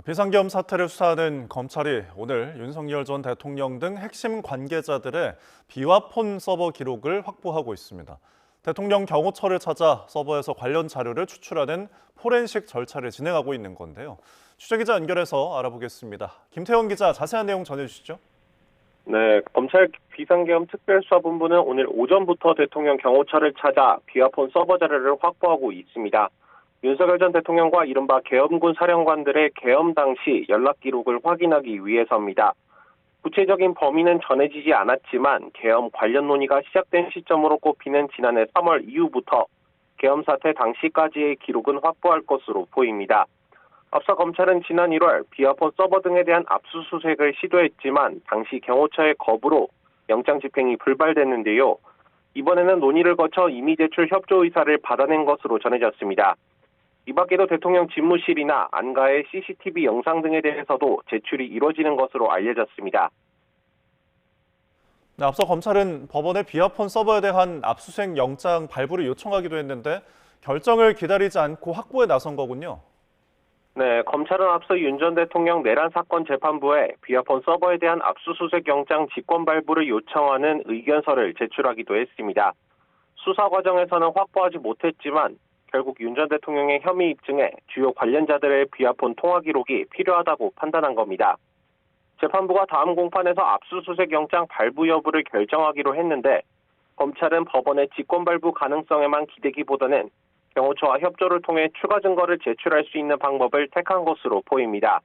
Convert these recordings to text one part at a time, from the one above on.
비상계엄 사태를 수사하는 검찰이 오늘 윤석열 전 대통령 등 핵심 관계자들의 비화폰 서버 기록을 확보하고 있습니다. 대통령 경호처를 찾아 서버에서 관련 자료를 추출하는 포렌식 절차를 진행하고 있는 건데요. 취재기자 연결해서 알아보겠습니다. 김태원 기자, 자세한 내용 전해주시죠. 네, 검찰 비상계엄 특별수사본부는 오늘 오전부터 대통령 경호처를 찾아 비화폰 서버 자료를 확보하고 있습니다. 윤석열 전 대통령과 이른바 계엄군 사령관들의 계엄 당시 연락 기록을 확인하기 위해서입니다. 구체적인 범위는 전해지지 않았지만 계엄 관련 논의가 시작된 시점으로 꼽히는 지난해 3월 이후부터 계엄 사태 당시까지의 기록은 확보할 것으로 보입니다. 앞서 검찰은 지난 1월 비화폰 서버 등에 대한 압수수색을 시도했지만 당시 경호처의 거부로 영장 집행이 불발됐는데요. 이번에는 논의를 거쳐 임의 제출 협조 의사를 받아낸 것으로 전해졌습니다. 이 밖에도 대통령 집무실이나 안가의 CCTV 영상 등에 대해서도 제출이 이루어지는 것으로 알려졌습니다. 네, 앞서 검찰은 법원에 비화폰 서버에 대한 압수수색 영장 발부를 요청하기도 했는데 결정을 기다리지 않고 확보에 나선 거군요. 네, 검찰은 앞서 윤 전 대통령 내란 사건 재판부에 비화폰 서버에 대한 압수수색 영장 직권 발부를 요청하는 의견서를 제출하기도 했습니다. 수사 과정에서는 확보하지 못했지만 결국 윤 전 대통령의 혐의 입증에 주요 관련자들의 비화폰 통화 기록이 필요하다고 판단한 겁니다. 재판부가 다음 공판에서 압수수색 영장 발부 여부를 결정하기로 했는데 검찰은 법원의 직권 발부 가능성에만 기대기보다는 경호처와 협조를 통해 추가 증거를 제출할 수 있는 방법을 택한 것으로 보입니다.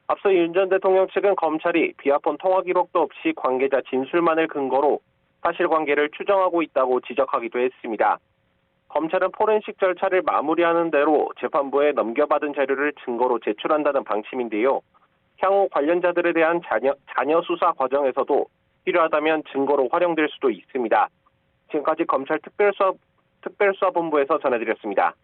앞서 윤 전 대통령 측은 검찰이 비화폰 통화 기록도 없이 관계자 진술만을 근거로 사실관계를 추정하고 있다고 지적하기도 했습니다. 검찰은 포렌식 절차를 마무리하는 대로 재판부에 넘겨받은 자료를 증거로 제출한다는 방침인데요. 향후 관련자들에 대한 자녀 수사 과정에서도 필요하다면 증거로 활용될 수도 있습니다. 지금까지 검찰 특별수사본부에서 전해드렸습니다.